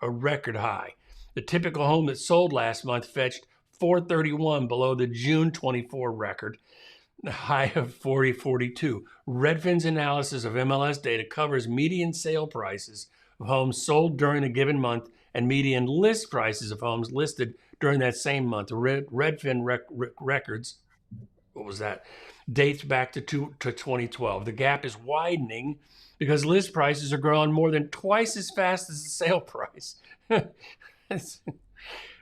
The typical home that sold last month fetched $431 below the June 24 record, a high of $442. Redfin's analysis of MLS data covers median sale prices of homes sold during a given month and median list prices of homes listed during that same month. Redfin records, what was that? Dates back to 2012. The gap is widening because list prices are growing more than twice as fast as the sale price.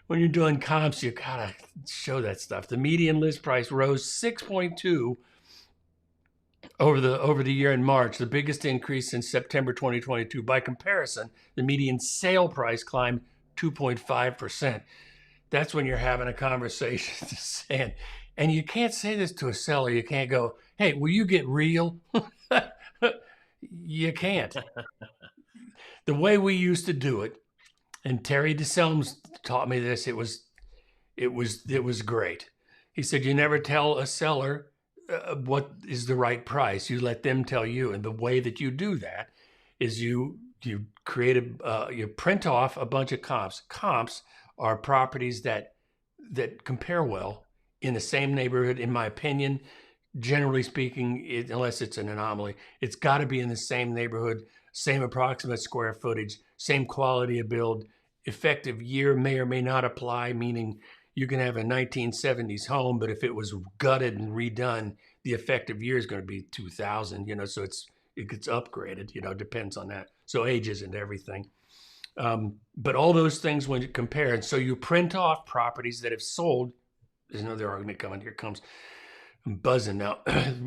When you're doing comps, you gotta show that stuff. The median list price rose 6.2 over the year in March, the biggest increase since September 2022. By comparison, the median sale price climbed 2.5%. That's when you're having a conversation saying, and you can't say this to a seller. You can't go, hey, will you get real? You can't. The way we used to do it, and Terry DeSelms taught me this, it was great. He said, you never tell a seller what is the right price. You let them tell you. And the way that you do that is you create you print off a bunch of comps. Comps are properties that compare well in the same neighborhood, in my opinion. Generally speaking, unless it's an anomaly, it's got to be in the same neighborhood, same approximate square footage, same quality of build. Effective year may or may not apply, meaning you can have a 1970s home, but if it was gutted and redone, the effective year is going to be 2000, so it gets upgraded, depends on that. So age isn't everything. But all those things when you compare, and so you print off properties that have sold. There's another argument coming. Here comes. I'm buzzing now.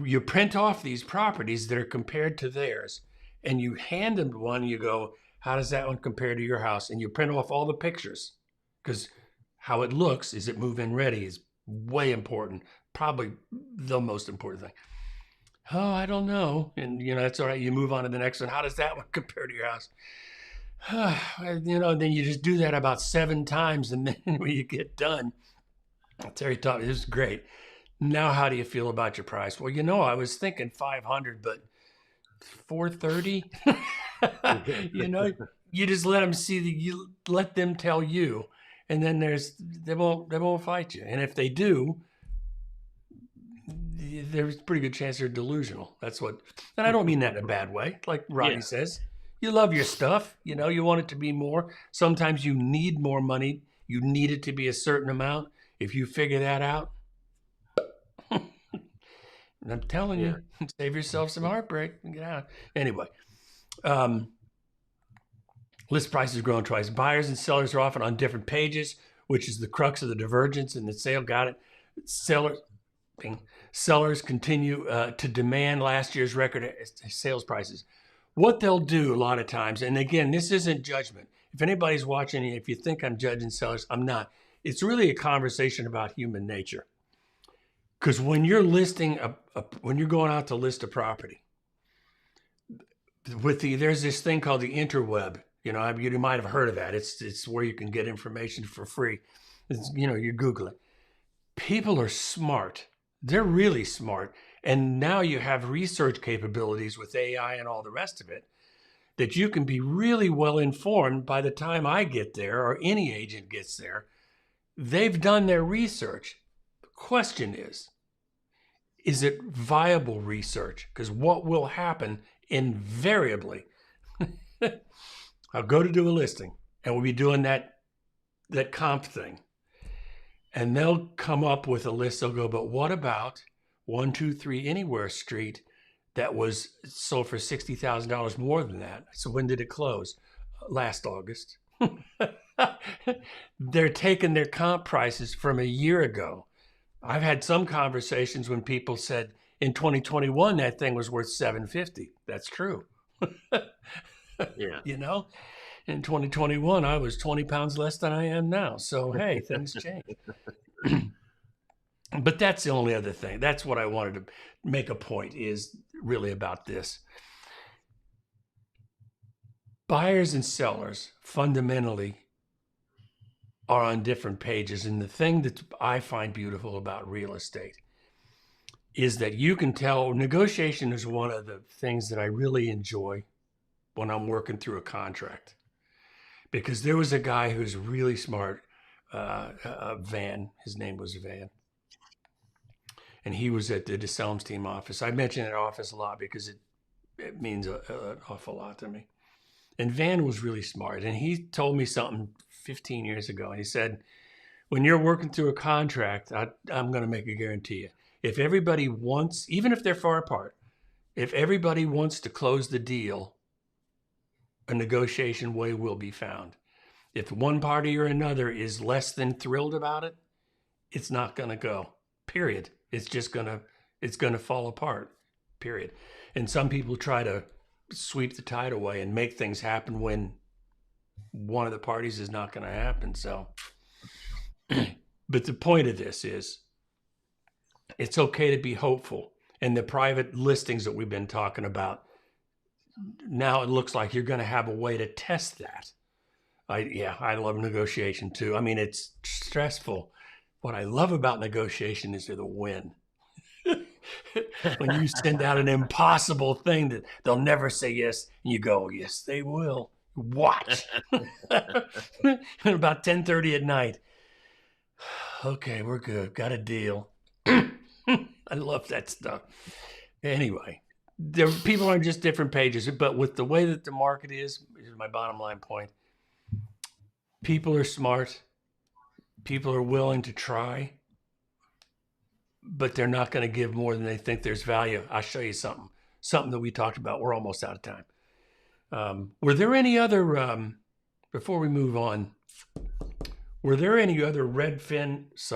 You print off these properties that are compared to theirs, and you hand them one. You go, how does that one compare to your house? And you print off all the pictures, because how it looks, is it move-in ready, is way important. Probably the most important thing. Oh, I don't know. And that's all right. You move on to the next one. How does that one compare to your house? Then you just do that about 7 times, and then when you get done, Terry taught me, this is great. Now, how do you feel about your price? Well, I was thinking 500, but 430. You just let them see you let them tell you, and then they won't fight you. And if they do, there's a pretty good chance they're delusional. That's what, and I don't mean that in a bad way. Like Rodney says, you love your stuff. You want it to be more. Sometimes you need more money. You need it to be a certain amount. If you figure that out, I'm telling you, save yourself some heartbreak and get out. Anyway, List prices growing twice. Buyers and sellers are often on different pages, which is the crux of the divergence in the sale. Got it. Sellers, sellers continue to demand last year's record sales prices. What they'll do a lot of times, and again, this isn't judgment. If anybody's watching, if you think I'm judging sellers, I'm not. It's really a conversation about human nature. Because when you're listing, when you're going out to list a property, there's this thing called the interweb. You know, you might have heard of that. It's where you can get information for free. You Google it. People are smart. They're really smart. And now you have research capabilities with AI and all the rest of it that you can be really well informed by the time I get there or any agent gets there. They've done their research. The question is it viable research? Because what will happen invariably, I'll go to do a listing and we'll be doing that comp thing. And they'll come up with a list. They'll go, but what about 123 Anywhere Street that was sold for $60,000 more than that? So when did it close? Last August. They're taking their comp prices from a year ago. I've had some conversations when people said in 2021 that thing was worth $750. That's true. Yeah. You know, in 2021 I was 20 pounds less than I am now. So hey, things change. But that's the only other thing. That's what I wanted to make a point is really about this. Buyers and sellers fundamentally are on different pages. And the thing that I find beautiful about real estate is that you can tell negotiation is one of the things that I really enjoy when I'm working through a contract. Because there was a guy who's really smart, Van, his name was Van. And he was at the DeSelms team office. I mention that office a lot because it means an awful lot to me. And Van was really smart. And he told me something 15 years ago. And he said, when you're working through a contract, I'm going to make a guarantee you. If everybody wants, even if they're far apart, if everybody wants to close the deal, a negotiation way will be found. If one party or another is less than thrilled about it, it's not going to go, period. It's just it's going to fall apart, period. And some people try to sweep the tide away and make things happen when one of the parties is not going to happen. So, but the point of this is it's okay to be hopeful. And the private listings that we've been talking about, now it looks like you're going to have a way to test that. I love negotiation too. I mean, it's stressful. What I love about negotiation is the win. When you send out an impossible thing that they'll never say yes, and you go, yes, they will. Watch. About 10:30 at night. Okay, we're good. Got a deal. I love that stuff. Anyway, people are on just different pages, but with the way that the market is my bottom line point. People are smart. People are willing to try, but they're not going to give more than they think there's value. I'll show you something that we talked about. We're almost out of time. Were there any other, before we move on, were there any other Reddit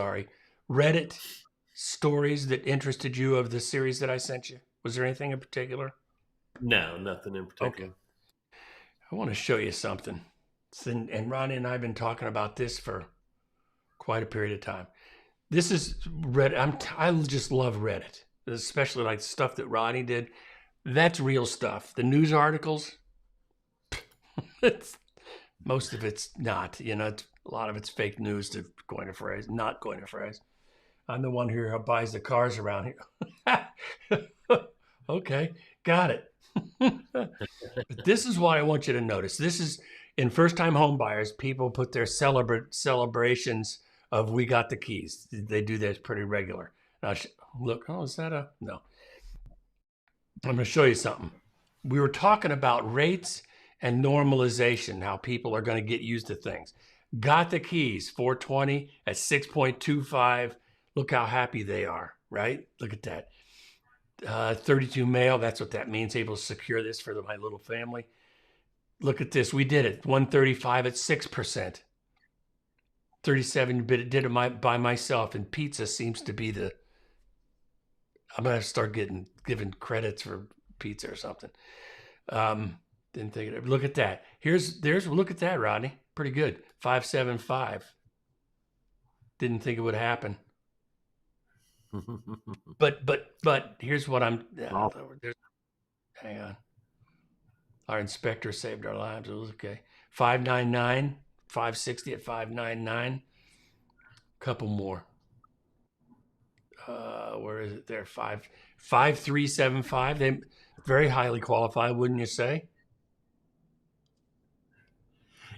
stories that interested you of the series that I sent you? Was there anything in particular? No, nothing in particular. Okay. I want to show you something. And Ronnie and I have been talking about this for quite a period of time. This is Reddit. I just love Reddit, especially like stuff that Rodney did. That's real stuff. The news articles, most of it's not. A lot of it's fake news, to coin a phrase, not coin a phrase. I'm the one who buys the cars around here. Okay, got it. But this is what I want you to notice. This is in first-time home buyers. People put their celebrations of we got the keys. They do that pretty regular. Now, look, is that no. I'm going to show you something. We were talking about rates and normalization, how people are going to get used to things. Got the keys, 420 at 6.25. Look how happy they are, right? Look at that. 32 male, that's what that means. Able to secure this for my little family. Look at this. We did it. 135 at 6%. 37 but it did it by myself, and pizza seems to be the I'm gonna start giving credits for pizza or something. Didn't think it. Look at that. Look at that, Rodney. Pretty good. 575. Didn't think it would happen. But here's what I'm. Hang on. Our inspector saved our lives. It was okay. 599, 560 at 599. Couple more. Where is it there? 5375. They very highly qualified, wouldn't you say?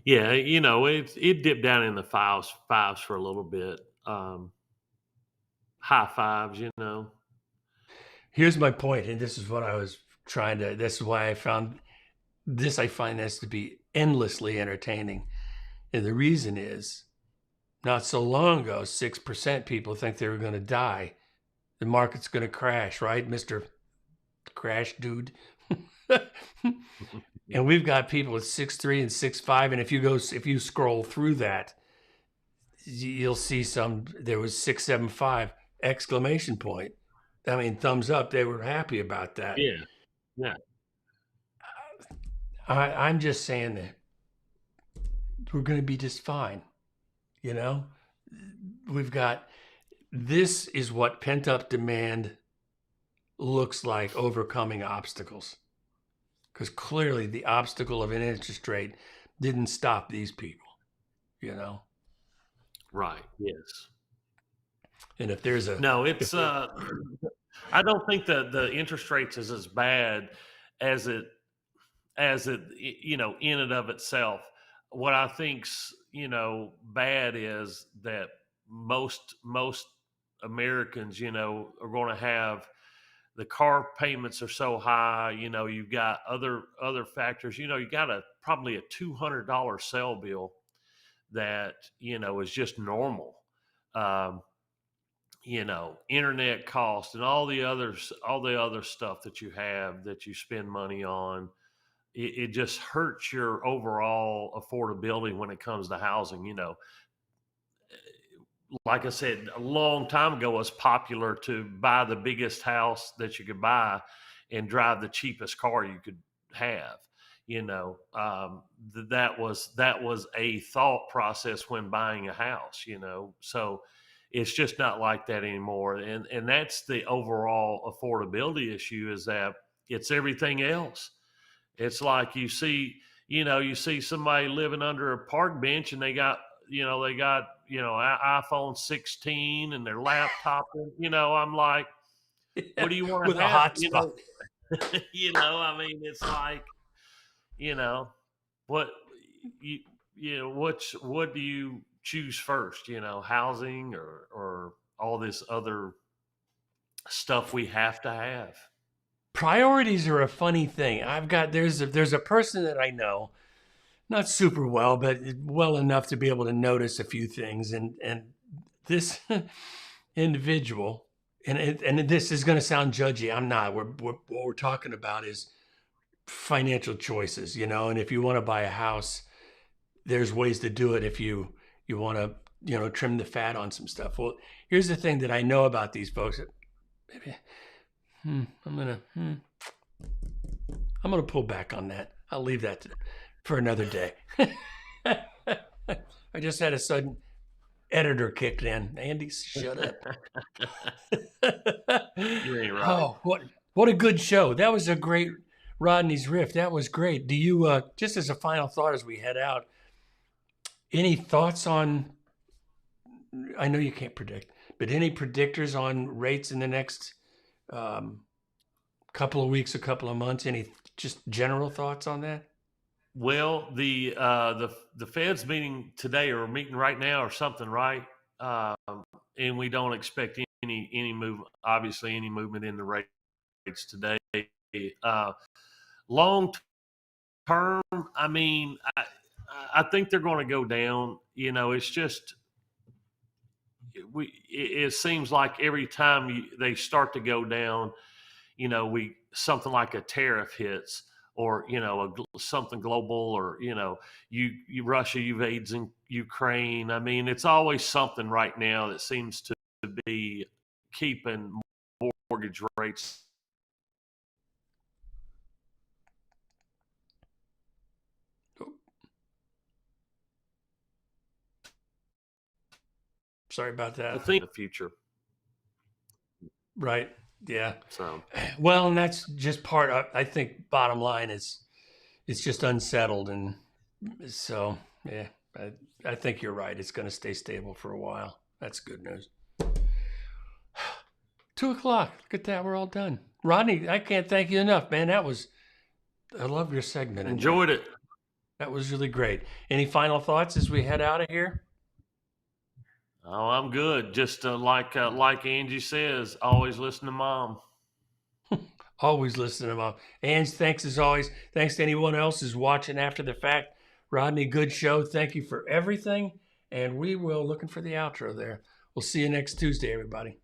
Yeah, it dipped down in the fives for a little bit. High fives, Here's my point, and this is what I was trying to. This is why I found this. I find this to be endlessly entertaining, and the reason is, not so long ago, 6% people think they were going to die. The market's going to crash, right, Mr. Crash Dude? And we've got people with 6.3 and 6.5, and if you scroll through that, you'll see there was 6.75 exclamation point. I mean, thumbs up. They were happy about that. Yeah. I'm just saying that we're going to be just fine. This is what pent-up demand looks like, overcoming obstacles. Because clearly the obstacle of an interest rate didn't stop these people, Right. Yes. And if there's no, it's I don't think that the interest rates is as bad as it in and of itself. What I think's bad is that most Americans are going to have, the car payments are so high. You've got other factors. You got probably a $200 cell bill that is just normal. Internet cost and all the other stuff that you have that you spend money on. It just hurts your overall affordability when it comes to housing. Like I said, a long time ago, it was popular to buy the biggest house that you could buy and drive the cheapest car you could have. That was a thought process when buying a house. So it's just not like that anymore. And that's the overall affordability issue, is that it's everything else. It's like you see somebody living under a park bench, and they got iPhone 16 and their laptop. I'm like, what do you want to with have? a hotspot? I mean, it's like, what what do you choose first? Housing or all this other stuff we have to have. Priorities are a funny thing. There's a person that I know, not super well, but well enough to be able to notice a few things. And this individual, and this is going to sound judgy. I'm not. What we're talking about is financial choices, And if you want to buy a house, there's ways to do it. If you want to, trim the fat on some stuff. Well, here's the thing that I know about these folks. Maybe, I'm gonna pull back on that. I'll leave that for another day. I just had a sudden editor kicked in. Andy, shut up. You ain't right. Oh, what a good show. That was a great Rodney's Riff. That was great. Do you just as a final thought as we head out, any thoughts on, I know you can't predict, but any predictors on rates in the next couple of weeks, a couple of months? Any just general thoughts on that? Well, the Fed's meeting today, or meeting right now or something, right? And we don't expect any movement, obviously any movement in the rates today. Long term, I mean, I think they're going to go down. It's just, it seems like every time they start to go down, something like a tariff hits, or something global, or you Russia invades in Ukraine. I mean, it's always something right now that seems to be keeping mortgage rates. Sorry about that. I think the future. Right. Yeah. So, well, and that's just part of, I think bottom line is it's just unsettled. And so, yeah, I think you're right. It's going to stay stable for a while. That's good news. 2:00. Look at that. We're all done. Rodney, I can't thank you enough, man. I love your segment. Enjoyed it. That was really great. Any final thoughts as we head out of here? Oh, I'm good. Just like Angie says, always listen to mom. Always listen to mom. Ange, thanks as always. Thanks to anyone else who's watching after the fact. Rodney, good show. Thank you for everything. And we will, looking for the outro there. We'll see you next Tuesday, everybody.